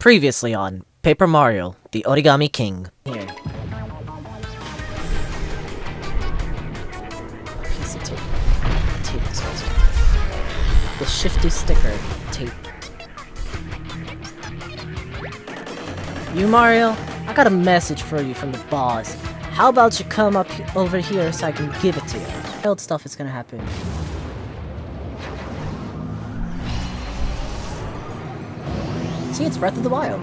Previously on Paper Mario, the Origami King. Here. A piece of tape. A tape dispenser. The shifty sticker. Tape. You, Mario? I got a message for you from the boss. How about you come up over here so I can give it to you? Wild stuff is gonna happen. See, it's Breath of the Wild.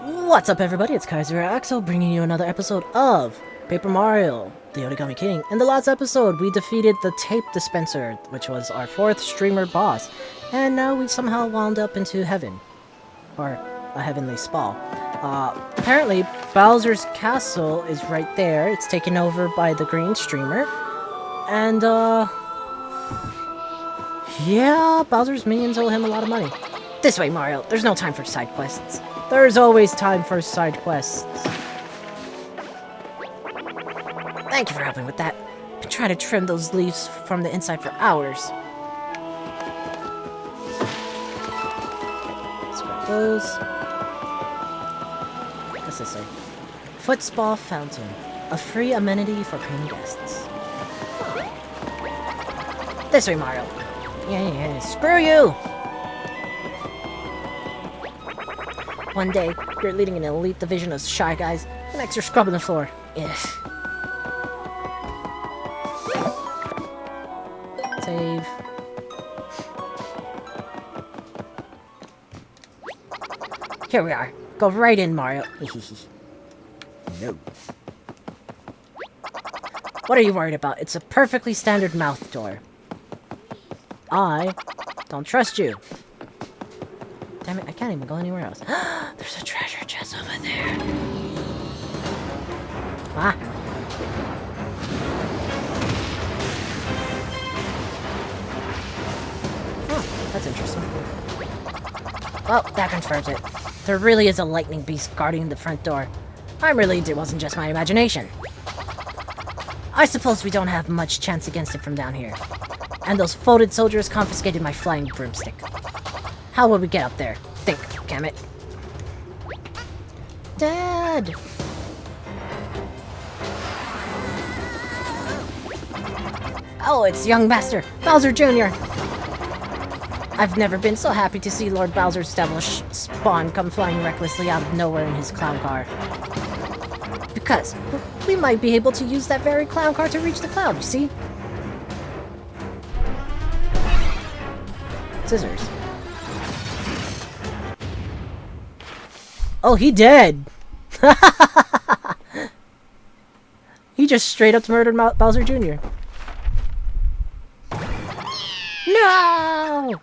What's up, everybody? It's Kaiser Axel bringing you another episode of Paper Mario, the Origami King. In the last episode, we defeated the tape dispenser, which was our 4th streamer boss, and now we've somehow wound up into heaven, or a heavenly spa. Apparently, Bowser's castle is right there. It's taken over by the green streamer. And, yeah, Bowser's minions owe him a lot of money. This way, Mario. There's no time for side quests. There's always time for side quests. Thank you for helping with that. I've been trying to trim those leaves from the inside for hours. Let's grab those. What's this say? Foot Spa Fountain. A free amenity for paying guests. This way, Mario. Yeah, screw you! One day, you're leading an elite division of Shy Guys, the next you're scrubbing the floor. Ugh. Save. Here we are. Go right in, Mario. No. What are you worried about? It's a perfectly standard mouth door. I don't trust you. Damn it, I can't even go anywhere else. There's a treasure chest over there. Ah. Oh, that's interesting. Well, that confirms it. There really is a lightning beast guarding the front door. I'm relieved it wasn't just my imagination. I suppose we don't have much chance against it from down here. And those folded soldiers confiscated my flying broomstick. How will we get up there? Think, damn it. Dad! Oh, it's young Master, Bowser Jr. I've never been so happy to see Lord Bowser's devilish spawn come flying recklessly out of nowhere in his clown car. Because we might be able to use that very clown car to reach the cloud, you see? Scissors. Oh, he dead! He just straight up murdered Bowser Jr. No!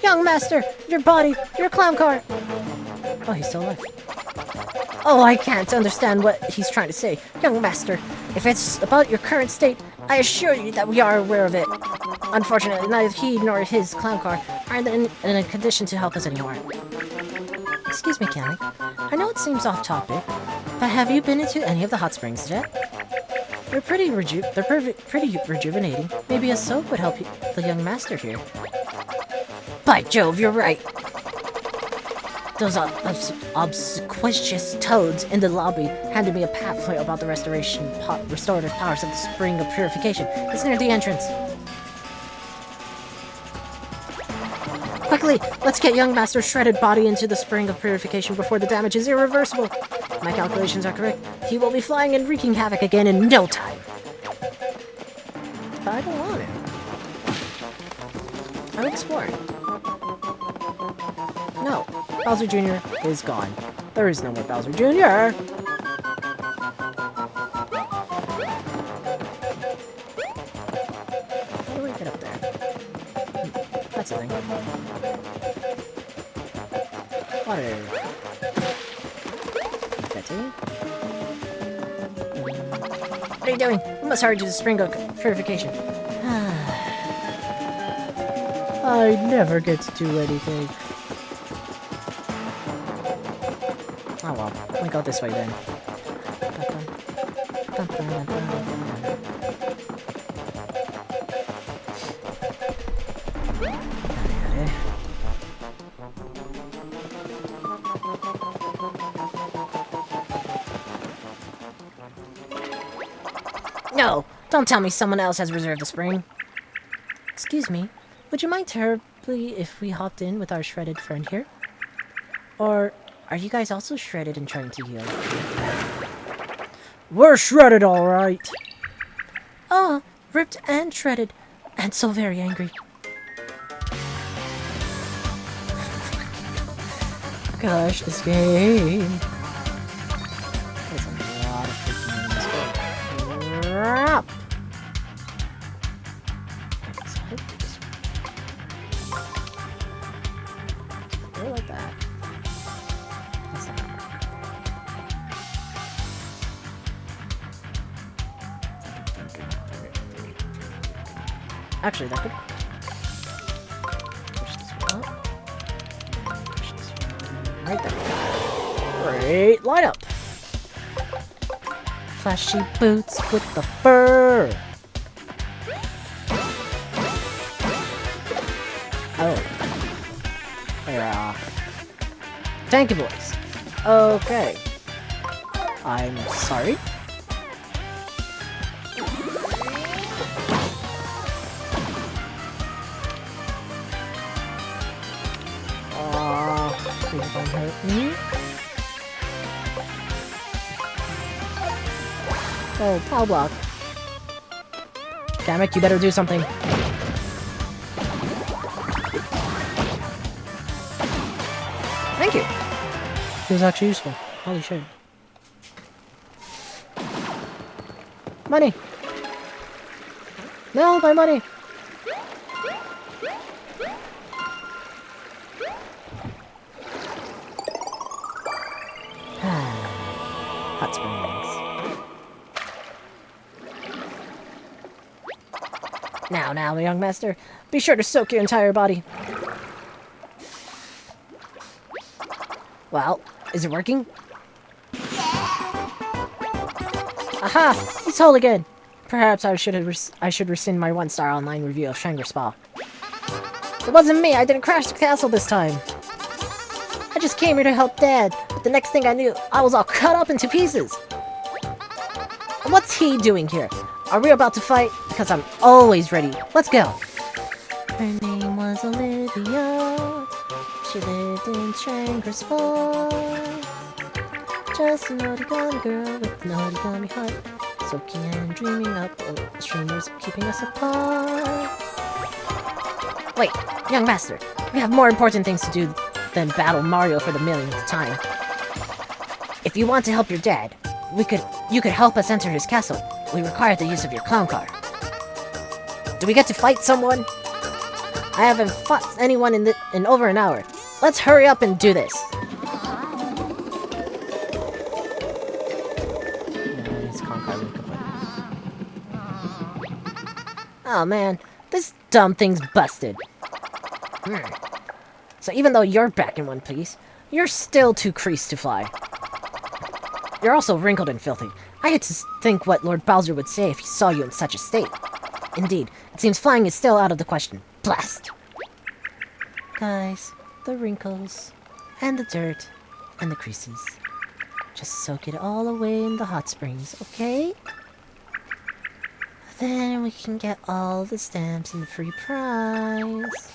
Young Master, your body, your clown car! Oh, he's still alive. Oh, I can't understand what he's trying to say. Young Master, if it's about your current state, I assure you that we are aware of it. Unfortunately, neither he nor his clown car are in a condition to help us anymore. Excuse me, Cammy. I know it seems off topic, but have you been into any of the hot springs yet? They're pretty rejuvenating. Maybe a soap would help the young master here. By Jove, you're right. Those obsequious toads in the lobby handed me a pamphlet about the restorative powers of the Spring of Purification. It's near the entrance. Quickly, let's get young Master's shredded body into the Spring of Purification before the damage is irreversible. If my calculations are correct, he will be flying and wreaking havoc again in no time. But I don't want it. I'm exploring. No, Bowser Jr. is gone. There is no more Bowser Jr. How do we get up there? That's a thing. Water. Confetti. What are you doing? We must hurry to the Spring of Purification. I never get to do anything. Oh well, we go this way then. No, don't tell me someone else has reserved a spring. Excuse me, would you mind terribly if we hopped in with our shredded friend here? Or are you guys also shredded and trying to heal? We're shredded, alright. Oh, ripped and shredded, and so very angry. Gosh, this game. There's a lot of freaking in this game. Go like that. That's not gonna work. Actually, that could. Push this one up. Push this one right there. Great lineup. Flashy boots with the fur. Oh. They're, tanky boys. Okay. I'm sorry. Please don't hurt me. Oh, power block. Damn it, you better do something. Thank you. It was actually useful. Holy shit. Money. No, my money. Hot springs. Now, young master. Be sure to soak your entire body. Well, is it working? Aha! He's whole again! Perhaps I should rescind my 1-star online review of Shangri Spa. It wasn't me, I didn't crash the castle this time. I just came here to help Dad, but the next thing I knew, I was all cut up into pieces. What's he doing here? Are we about to fight? Because I'm always ready. Let's go! Her name was Olivia. She lived in Shangri-La. Just an origami girl with an origami heart, soaking and dreaming up streamers keeping us apart. Wait, young master, we have more important things to do than battle Mario for the millionth time. If you want to help your dad, you could help us enter his castle. We require the use of your clown car. Do we get to fight someone? I haven't fought anyone in over an hour. Let's hurry up and do this. Oh man, this dumb thing's busted. So even though you're back in one piece, you're still too creased to fly. You're also wrinkled and filthy. I had to think what Lord Bowser would say if he saw you in such a state. Indeed, it seems flying is still out of the question. Blast! Guys, the wrinkles, and the dirt, and the creases. Just soak it all away in the hot springs, okay? Then we can get all the stamps and the free prize.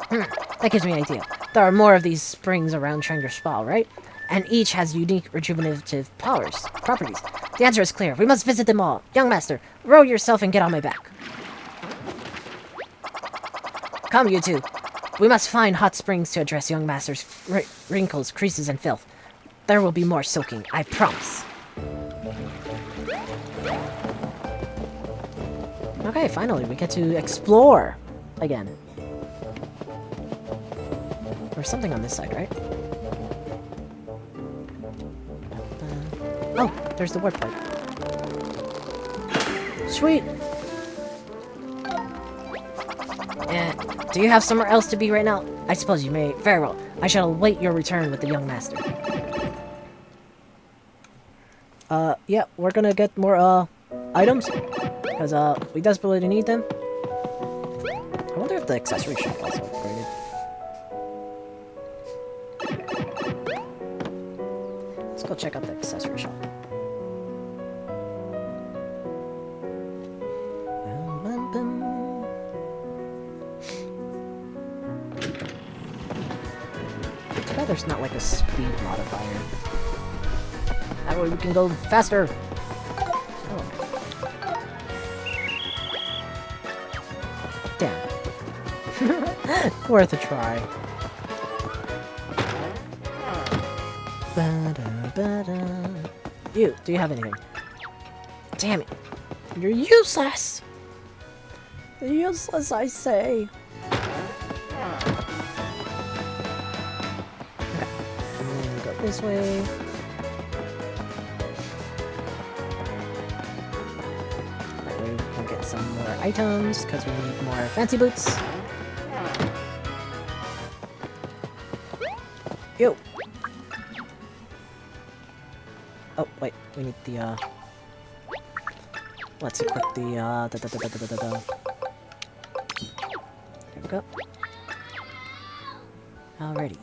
That gives me an idea. There are more of these springs around Shangri Spa, right? And each has unique rejuvenative properties. The answer is clear. We must visit them all. Young master, row yourself and get on my back. Come, you two. We must find hot springs to address young master's wrinkles, creases, and filth. There will be more soaking, I promise. Okay, finally, we get to explore again. There's something on this side, right? Oh, there's the warp pipe. Sweet! And do you have somewhere else to be right now? I suppose you may. Very well. I shall await your return with the young master. Yeah, we're gonna get more, items. Because, we desperately need them. I wonder if the accessory shop also upgraded. Let's go check out the accessory shop. Too bad there's not like a speed modifier. That way we can go faster. Oh. Damn. Worth a try. You, do you have anything? Damn it. You're useless! Useless, I say. Okay. And then go this way. That way we can get some more items, because we need more fancy boots. Yo! Oh, wait, we need the, let's equip the, There we go. Alrighty.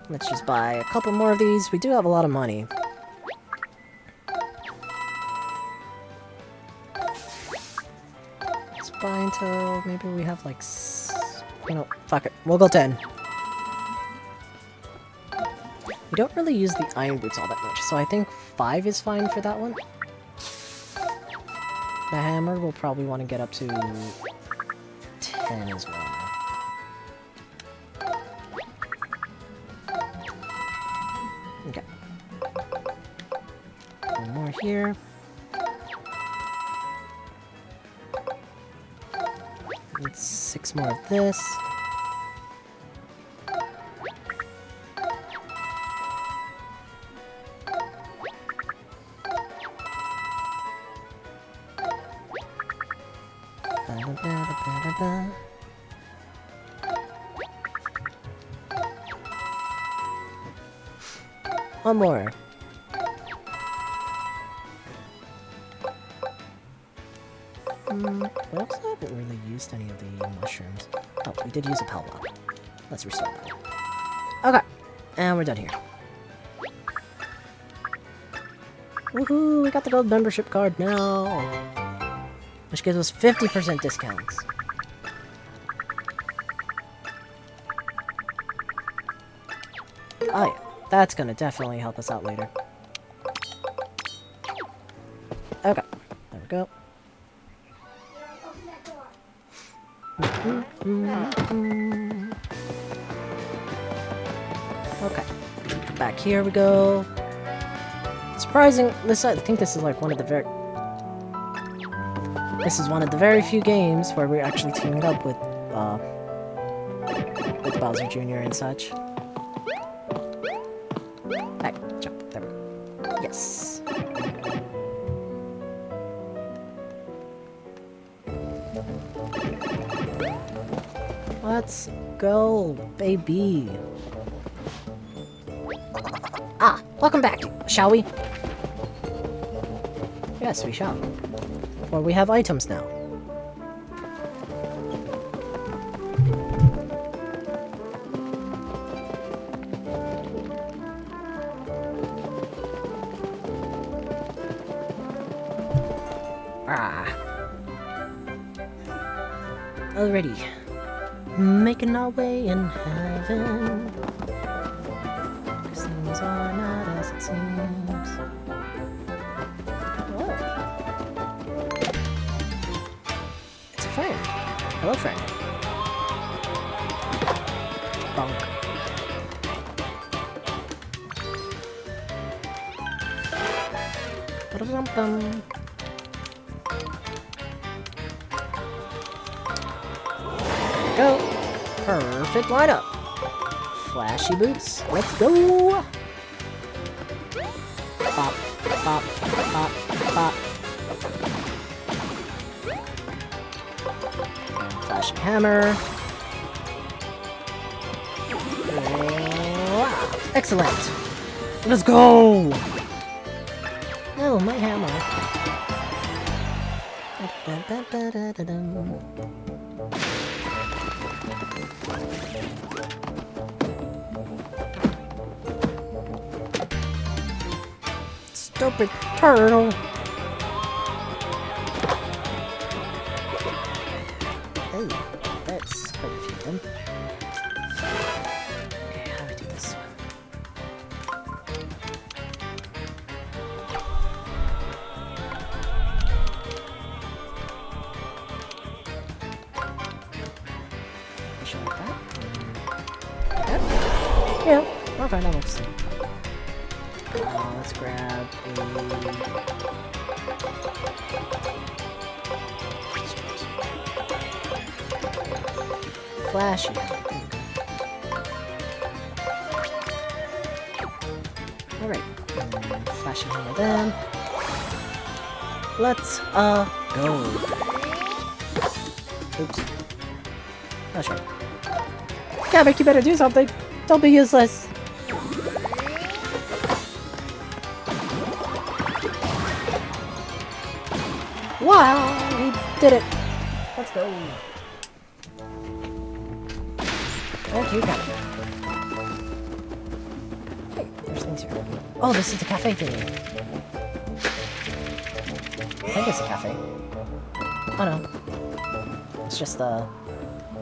Let's just buy a couple more of these. We do have a lot of money. Let's buy until maybe we have like... You know, fuck it. We'll go 10. We don't really use the iron boots all that much, so I think 5 is fine for that one. The hammer we'll probably want to get up to 10 as well. Okay. One more here. Need 6 more of this. One more. We also haven't really used any of the mushrooms. Oh, we did use a pal block. Let's restore that. Okay, and we're done here. Woohoo! We got the gold membership card now, which gives us 50% discounts. Oh yeah, that's gonna definitely help us out later. Okay, there we go. Okay, back here we go. Surprising, I think this is like one of the very... This is one of the very few games where we're actually teaming up with Bowser Jr. and such. Hey, jump. There we go. Yes. Let's go, baby. Ah, welcome back, shall we? Yes, we shall. For we have items now. Alrighty. Making our way in heaven. 'Cause things are not as it seems. Whoa. It's a friend. Hello, friend. Bonk. Ba-da-dum-bum. Go. Perfect lineup. Flashy boots. Let's go. Pop, pop, pop, pop. Flashing hammer. Excellent. Let's go. Oh, my hammer. Stupid turtle. Okay, that works. Let's grab a flashy. Alright. Flashing hammer them. Let's go. Oops. Oh sure. Gavik, you better do something. Don't be useless. Wow, he did it. Let's go. Thank you, Gavik. Hey, there's things here. Oh, this is the cafe thing. I think it's a cafe. Oh no. It's just the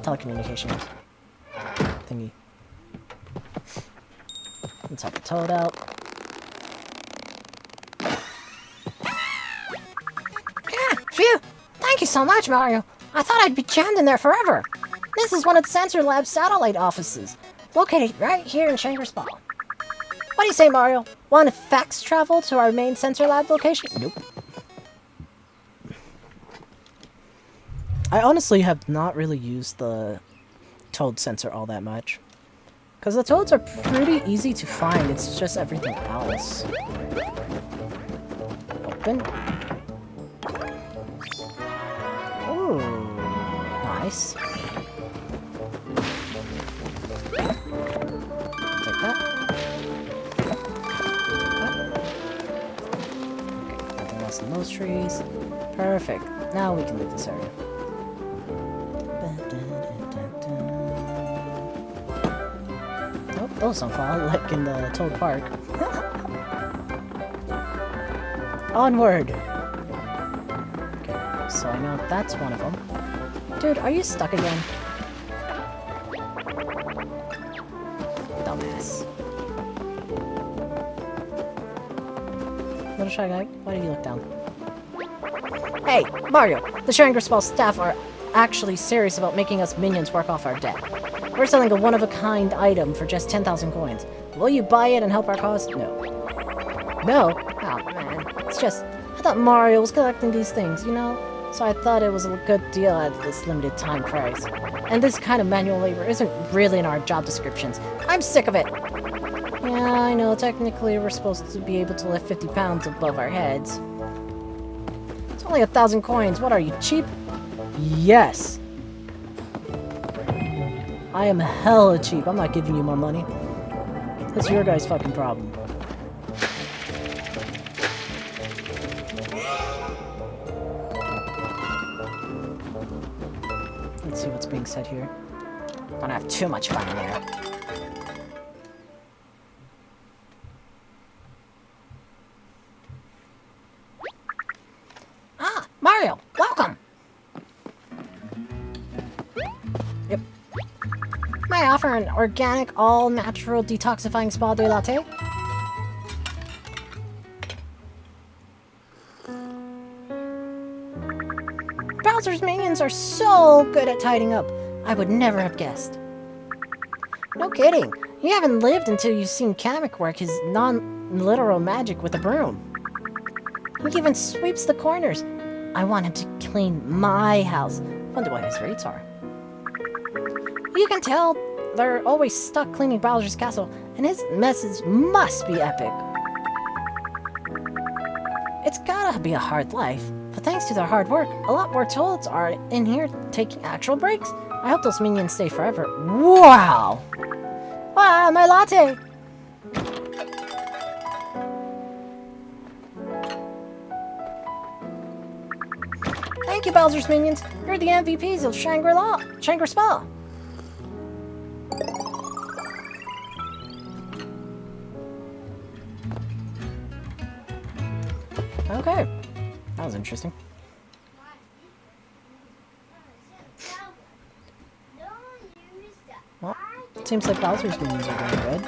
telecommunications thingy. Let's help the toad out. Ah, phew! Thank you so much, Mario. I thought I'd be jammed in there forever. This is one of the Sensor Lab's satellite offices, located right here in Shangri Spa. What do you say, Mario? Want to fax travel to our main Sensor Lab location? Nope. I honestly have not really used the toad sensor all that much. Because the toads are pretty easy to find, it's just everything else. Open. Ooh, nice. Take that. Okay, nothing else in those trees. Perfect. Now we can leave this area. Oh, those don't fall like in the Toad Park. Onward! Okay, so I know that's one of them. Dude, are you stuck again? Dumbass. Little Shy Guy, why do you look down? Hey, Mario! The Shangri Spa staff are actually serious about making us minions work off our debt. We're selling a one-of-a-kind item for just 10,000 coins. Will you buy it and help our cause? No. No? Oh, man. It's just, I thought Mario was collecting these things, you know? So I thought it was a good deal at this limited time price. And this kind of manual labor isn't really in our job descriptions. I'm sick of it! Yeah, I know, technically we're supposed to be able to lift 50 pounds above our heads. It's only 1,000 coins, what are you, cheap? Yes! I am hella cheap. I'm not giving you more money. That's your guys' fucking problem. Let's see what's being said here. Don't have too much fun in there. Ah, Mario, welcome! Yep. May I offer an organic, all-natural detoxifying spa de latte? Bowser's minions are so good at tidying up. I would never have guessed. No kidding. You haven't lived until you've seen Kamek work his non-literal magic with a broom. He even sweeps the corners. I want him to clean my house. Wonder what his rates are. You can tell they're always stuck cleaning Bowser's castle, and his messes must be epic. It's gotta be a hard life, but thanks to their hard work, a lot more toads are in here taking actual breaks. I hope those minions stay forever. Wow! Wow, my latte! Thank you, Bowser's minions. You're the MVPs of Shangri Spa. Okay, that was interesting. Well, it seems like Bowser's minions are doing good.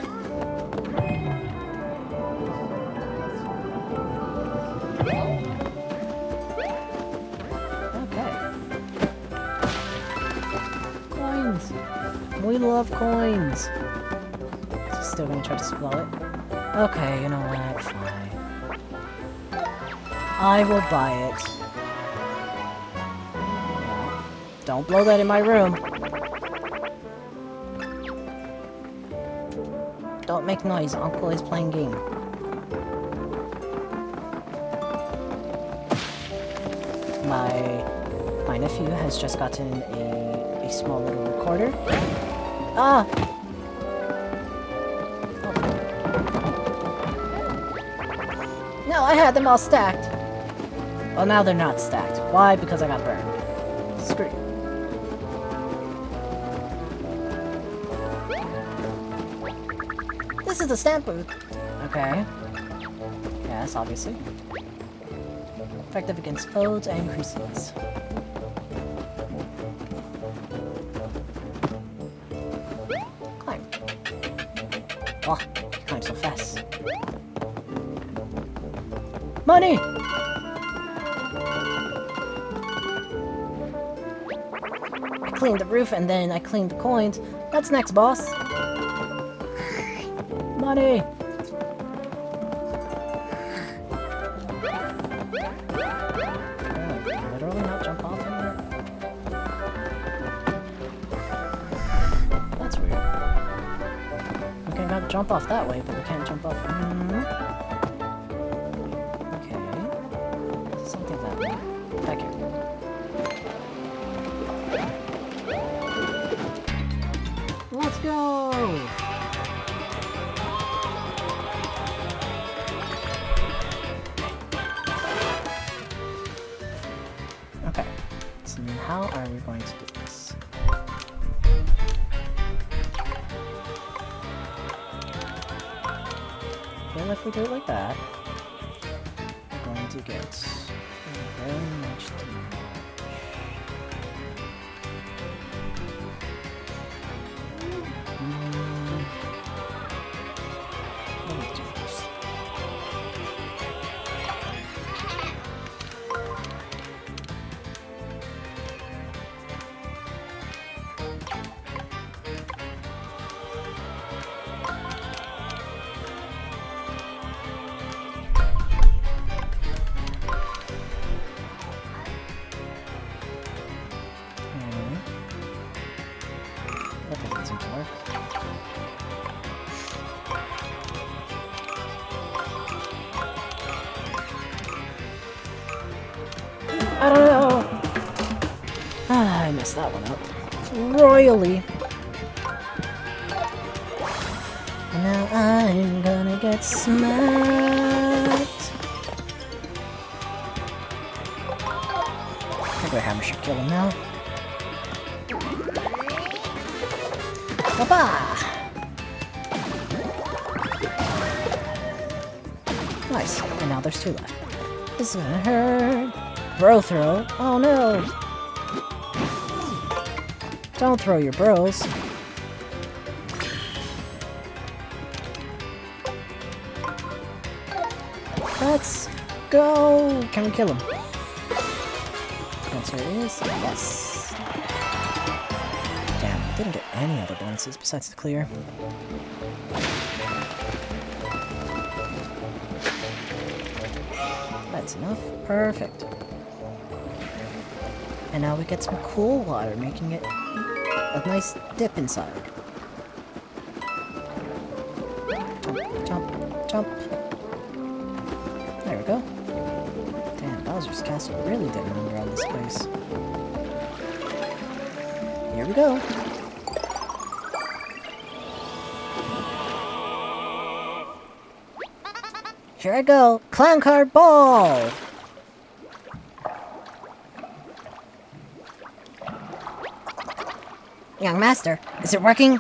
Okay. Coins! We love coins! Let's still gonna try to swallow it. Okay, you know what? Fine. I will buy it. Don't blow that in my room. Don't make noise. Uncle is playing game. My nephew has just gotten a small little recorder. Ah! No, I had them all stacked. Well, now they're not stacked. Why? Because I got burned. Screw you. This is the stamp booth. Okay. Yes, obviously. Effective against folds and creases. Climb. Oh, you climb so fast. Money! I cleaned the roof and then I cleaned the coins. What's next, boss? Money! Literally not jump off anywhere? That's weird. We can jump off that way, but we can't jump off. Okay. Something that way. Back here. Let's go! Okay, so how are we going to do this? Well, if we do it like that, we're going to get very much damage. Let me do this. That doesn't seem to work. I don't know. Ah, I messed that one up. Royally. And now I'm gonna get smacked. Regular hammer should kill him now. Bye-bye! Nice. And now there's 2 left. This is gonna hurt. Bro throw. Oh no! Don't throw your bros. Let's go! Can we kill him? Answer is yes. Damn, didn't get any other bonuses besides the clear. That's enough. Perfect. And now we get some cool water, making it a nice dip inside. Jump, jump, jump. There we go. Damn, Bowser's Castle really did a number on this place. Here we go. Here I go. Clown car ball! Young master, is it working?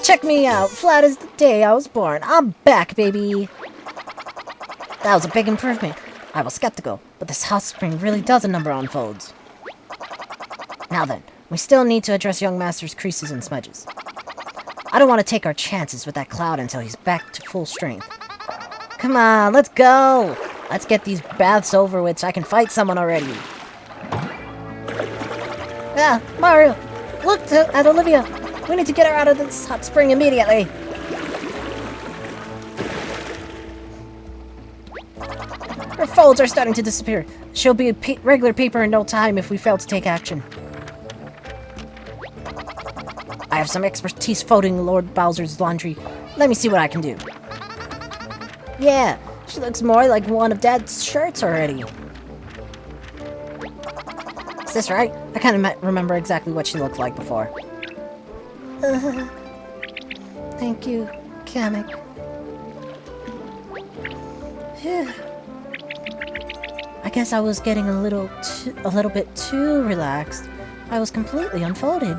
Check me out, flat as the day I was born. I'm back, baby! That was a big improvement. I was skeptical, but this hot spring really does a number on folds. Now then, we still need to address young master's creases and smudges. I don't want to take our chances with that cloud until he's back to full strength. Come on, let's go! Let's get these baths over with so I can fight someone already. Ah, Mario! Look at Olivia! We need to get her out of this hot spring immediately. Her folds are starting to disappear. She'll be regular paper in no time if we fail to take action. I have some expertise folding Lord Bowser's laundry. Let me see what I can do. Yeah, she looks more like one of Dad's shirts already. Is this right? I kind of remember exactly what she looked like before. Thank you, Kamek. I guess I was getting a little bit too relaxed. I was completely unfolded.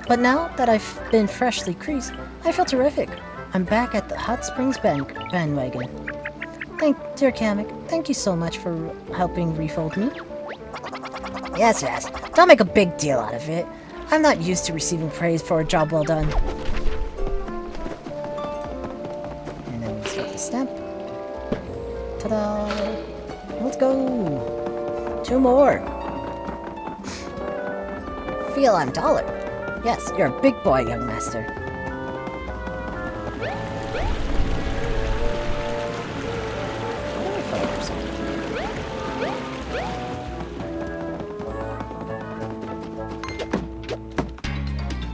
But now that I've been freshly creased, I feel terrific. I'm back at the Hot Springs bandwagon. Dear Kamek, thank you so much for helping refold me. Yes. Don't make a big deal out of it. I'm not used to receiving praise for a job well done. And then we start the stamp. Ta-da! Let's go! 2 more! Feel I'm taller. Yes, you're a big boy, young master.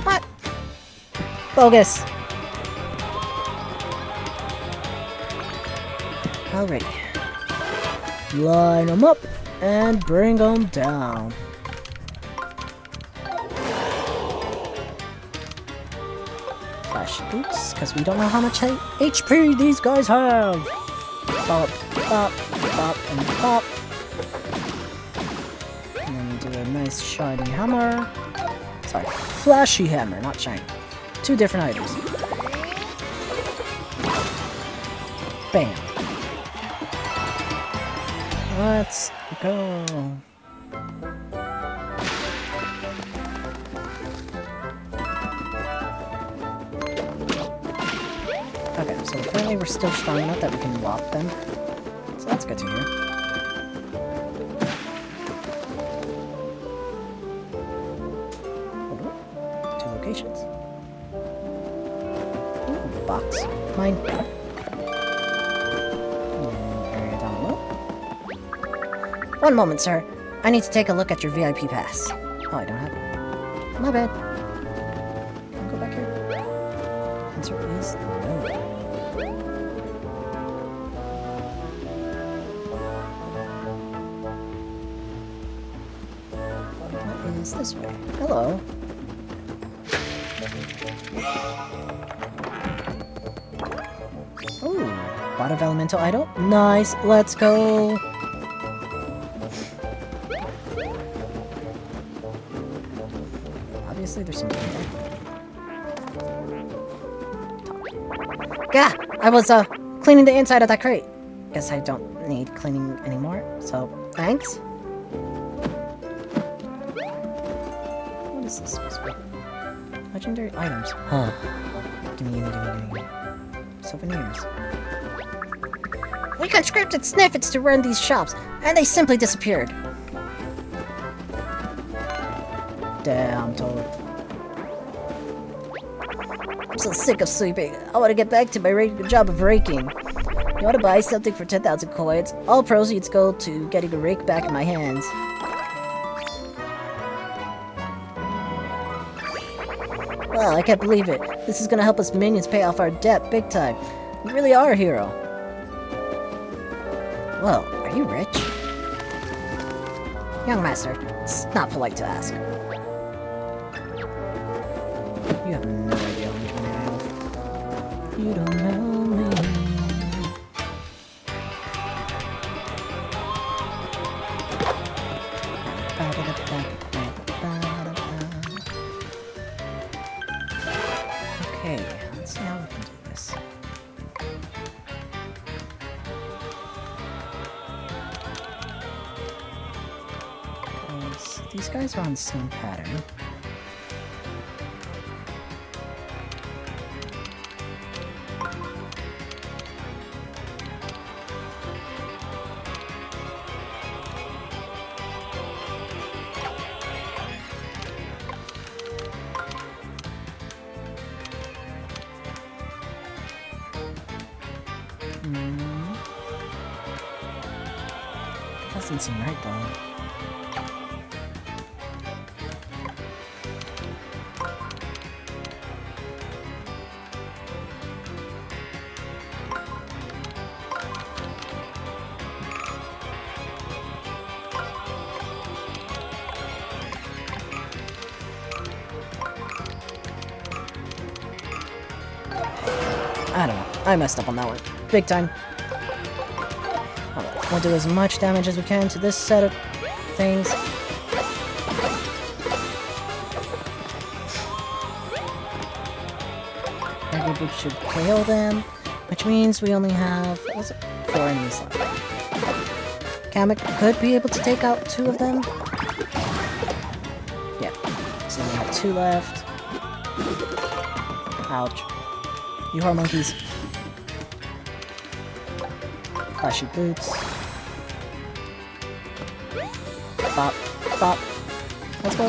What? Bogus. Alrighty. Line them up and bring them down. Flash boots, because we don't know how much HP these guys have. Bop, bop, bop, and bop. And then we do a nice shiny hammer. Sorry, flashy hammer, not shiny. 2 different items. Bam. Let's go. Okay, so apparently we're still strong enough that we can whop them. So that's good to hear. Oh, 2 locations. Ooh, box. Mine. Area down low. 1 moment, sir. I need to take a look at your VIP pass. Oh, I don't have it. My bad. Can I go back here? Answer is no. What is this way? Hello. Ooh, lot of elemental idol. Nice. Let's go. Obviously, there's something there. Gah! I was cleaning the inside of that crate. Guess I don't need cleaning anymore. So thanks. What is this supposed to be? Legendary items. Huh. Gimme. Souvenirs. We conscripted sniffets to run these shops, and they simply disappeared. Damn, Toad. I'm so sick of sleeping. I want to get back to my regular job of raking. You want to buy something for 10,000 coins? All proceeds go to getting a rake back in my hands. Wow, I can't believe it. This is gonna help us minions pay off our debt big time. You really are a hero. Well, are you rich? Young master, it's not polite to ask. You have no idea how much money I have. You don't know me. Okay, let's see how we can do this. Because these guys are on the same pattern. Doesn't seem right though. I don't know. I messed up on that one. Big time. Alright, we'll do as much damage as we can to this set of things. Every group should KO them, which means we only have, what was it? 4 enemies left. Kamek could be able to take out 2 of them. Yeah, so we have 2 left. Ouch. You are monkeys. Flashy boots. Bop, bop. Let's go!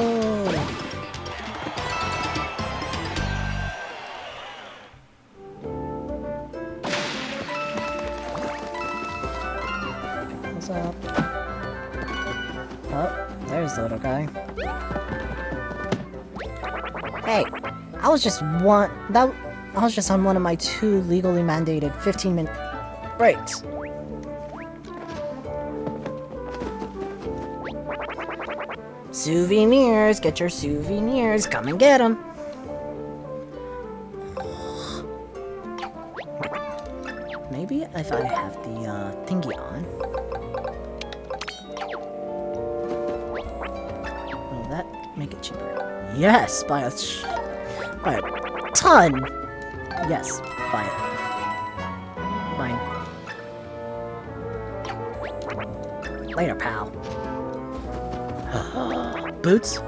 What's up? Oh, there's the little guy. Hey, I was just on one of my 2 legally mandated 15-minute breaks. Souvenirs, get your souvenirs, come and get them. Maybe if I have the thingy on. Will that make it cheaper? Yes, by a ton. Yes, buy it. Mine. Later, pal. Boots?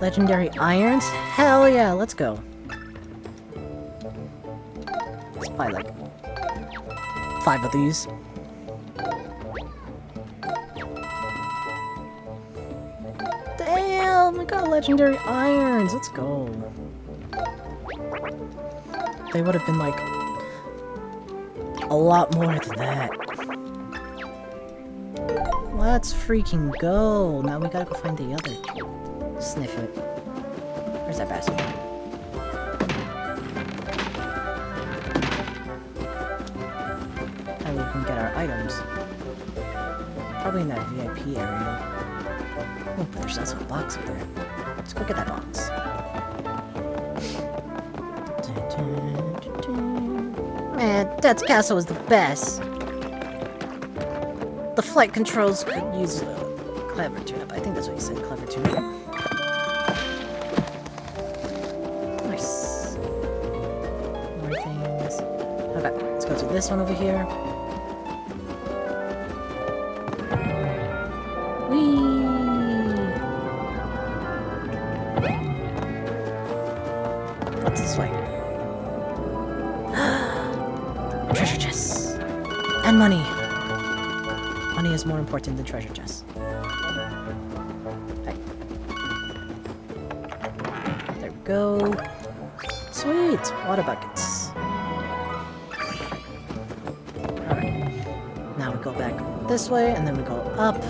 Legendary irons? Hell yeah, let's go. Let's buy like 5 of these. Damn, we got legendary irons. Let's go. They would have been like a lot more than that. Let's freaking go. Now we gotta go find the other. Sniff it. Where's that bastard? And we can get our items. Probably in that VIP area. Oh, but there's also a box up there. Let's go get that box. Man, Death's Castle is the best. The flight controls could use a clever tune-up. I think that's what you said, clever tune-up. Nice. More things. Okay, let's go to this one over here. Whee! What's this way? Treasure chests! And money! Money is more important than treasure chests. Okay. There we go. Sweet! Water buckets. Alright. Now we go back this way, and then we go up.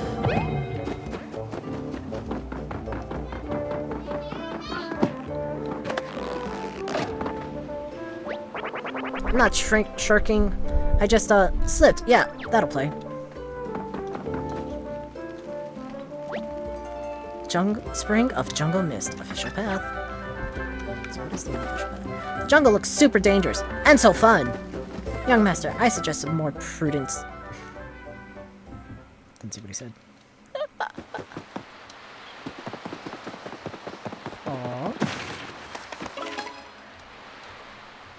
I'm not shirking. I just, slipped. Yeah, that'll play. Spring of Jungle Mist. Official path. So what is the official path? The jungle looks super dangerous. And so fun! Young master, I suggest some more prudence. Didn't see what he said. Aww.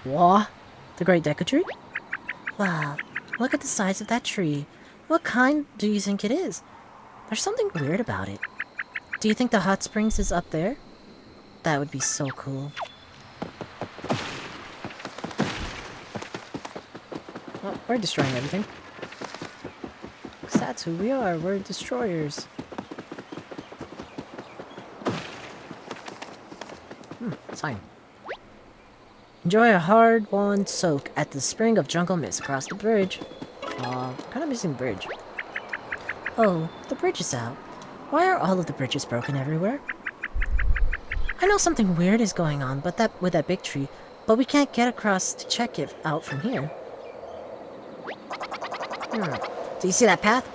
What? The Great Deku Tree? Wow, look at the size of that tree. What kind do you think it is? There's something weird about it. Do you think the hot springs is up there? That would be so cool. Well, we're destroying everything. 'Cause that's who we are. We're destroyers. Sign. Enjoy a hard-won soak at the spring of jungle mist across the bridge. Kind of missing the bridge. Oh, the bridge is out. Why are all of the bridges broken everywhere? I know something weird is going on, with that big tree, but we can't get across to check it out from here. Do you see that path?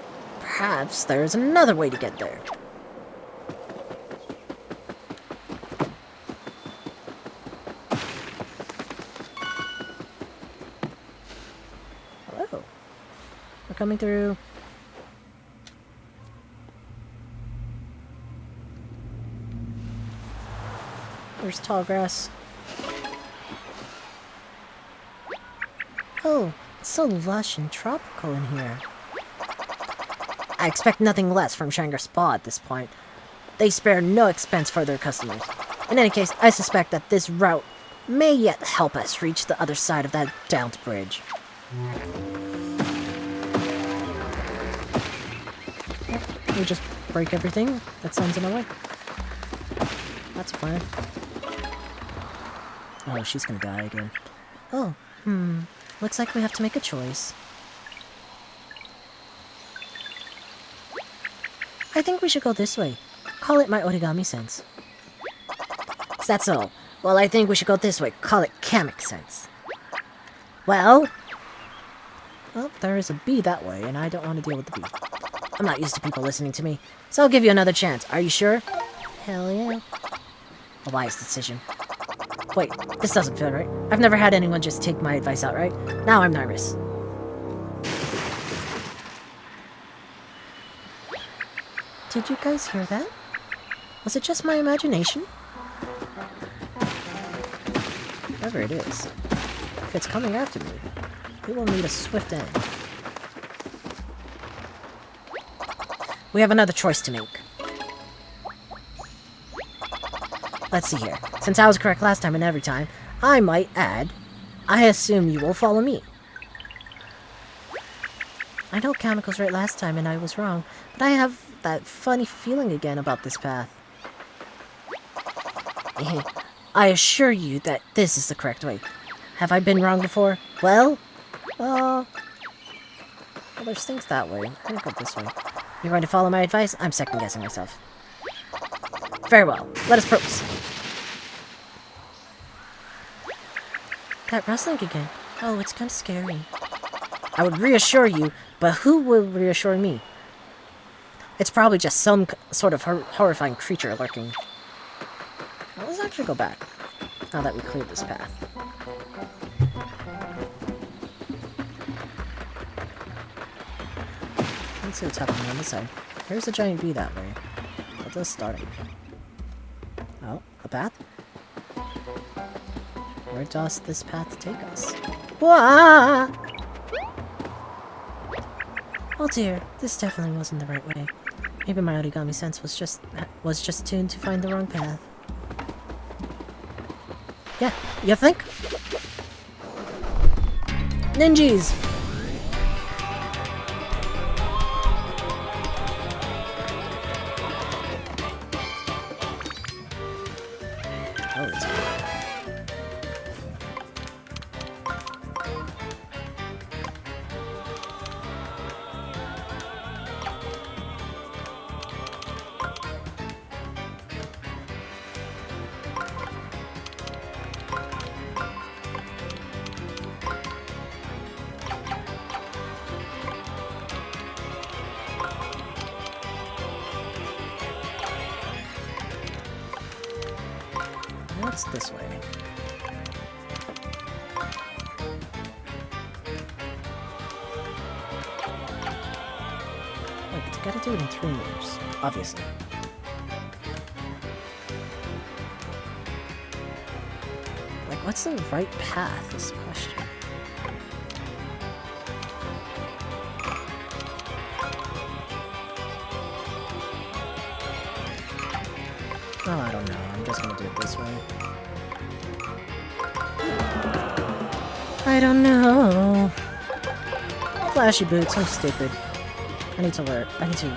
Perhaps there's another way to get there. Hello. We're coming through. There's tall grass. Oh, it's so lush and tropical in here. I expect nothing less from Shangri Spa at this point. They spare no expense for their customers. In any case, I suspect that this route may yet help us reach the other side of that downed bridge. We just break everything that stands in our way. That's a plan. Oh, she's gonna die again. Oh, looks like we have to make a choice. I think we should go this way. Call it my origami sense. Is that so? Well, I think we should go this way. Call it Kamek sense. Well, there is a bee that way, and I don't want to deal with the bee. I'm not used to people listening to me, so I'll give you another chance. Are you sure? Hell yeah. A wise decision. Wait, this doesn't feel right. I've never had anyone just take my advice outright. Now I'm nervous. Did you guys hear that? Was it just my imagination? Whatever it is, if it's coming after me, it will need a swift end. We have another choice to make. Let's see here. Since I was correct last time and every time, I might add, I assume you will follow me. I know Kamiko was right last time and I was wrong, but I have that funny feeling again about this path. I assure you that this is the correct way. Have I been wrong before? Well, there's things that way. I'm gonna go this way. You're going to follow my advice? I'm second-guessing myself. Very well. Let us proceed. That rustling again. Oh, it's kind of scary. I would reassure you, but who will reassure me? It's probably just some sort of horrifying creature lurking. Well, let's actually go back, now that we cleared this path. Let's see what's happening on this side. There's a giant bee that way. What's this starting? Oh, a path? Where does this path take us? Wah! Oh dear, this definitely wasn't the right way. Maybe my origami sense was just tuned to find the wrong path. Yeah, you think? Ninjas! Oh, it's what's this way? Wait, you gotta do it in 3 moves, obviously. Like, what's the right path is the question. Oh, I don't know. I'm just gonna do it this way. I don't know. Flashy boots, I'm stupid. I need to learn. I need to...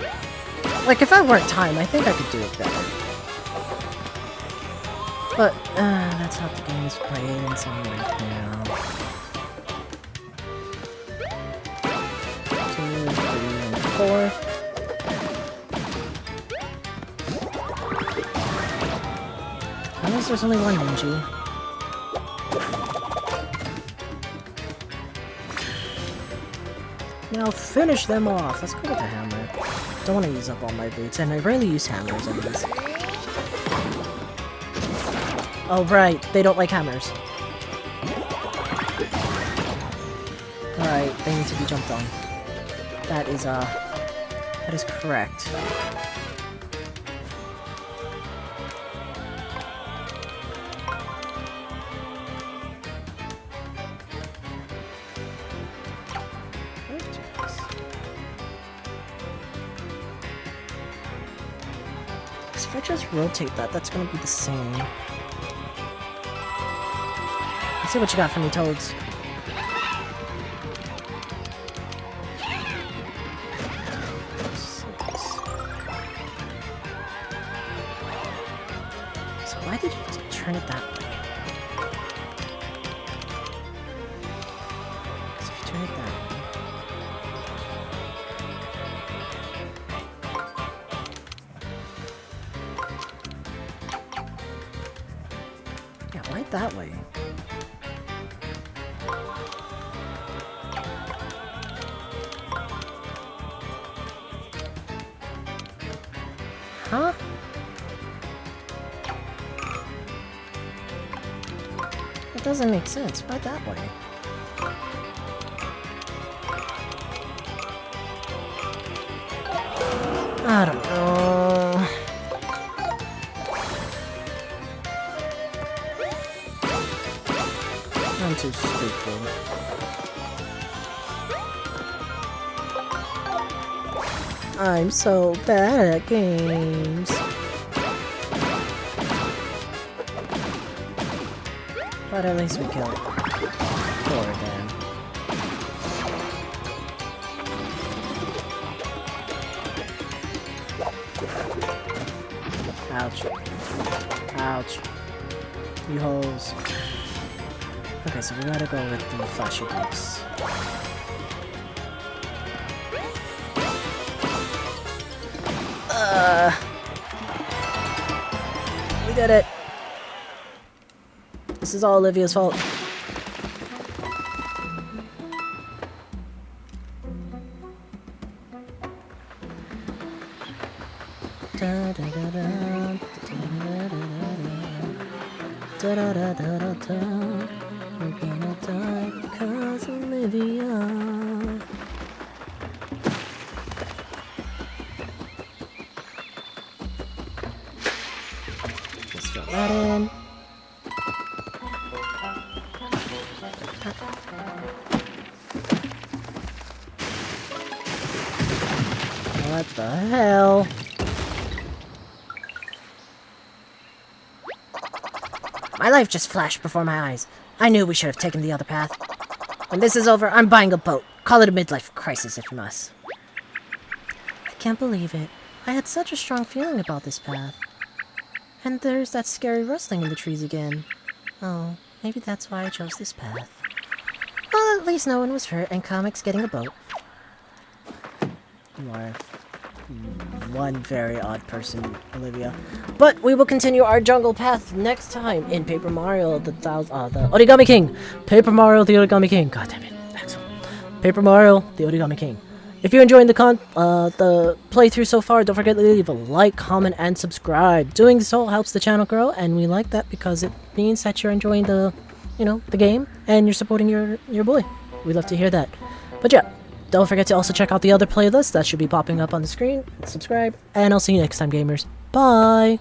Like, if I weren't time, I think I could do it better. But, that's how the game is played in some way now. 2, 3, and 4. Unless there's only one Ninja. Now finish them off. Let's go with the hammer. Don't want to use up all my boots, and I rarely use hammers on these. Oh right, they don't like hammers. Right, they need to be jumped on. That is correct. If I just rotate that, that's gonna be the same. Let's see what you got for me, Toads. So why did you turn it that way? Because if you turn it that way... Yeah, why that way? Huh? It doesn't make sense. Why that way? I don't know. I'm too stupid. I'm so bad at games. But at least we killed 4 of them. Ouch. Ouch. You holes. Okay, so we gotta go with the flashy boots. We did it! This is all Olivia's fault. We're gonna die because Olivia. Let's fill that in. What the hell? My life just flashed before my eyes. I knew we should have taken the other path. When this is over, I'm buying a boat. Call it a midlife crisis if you must. I can't believe it. I had such a strong feeling about this path. And there's that scary rustling in the trees again. Oh, maybe that's why I chose this path. Well, at least no one was hurt and Comic's getting a boat. You are one very odd person, Olivia. But we will continue our jungle path next time in Paper Mario, the Origami King. Paper Mario, the Origami King. God damn it. Excellent. Paper Mario, the Origami King. If you're enjoying the playthrough so far, don't forget to leave a like, comment, and subscribe. Doing so helps the channel grow, and we like that because it means that you're enjoying the game, and you're supporting your boy. We love to hear that. But yeah, don't forget to also check out the other playlists that should be popping up on the screen. Subscribe, and I'll see you next time, gamers. Bye!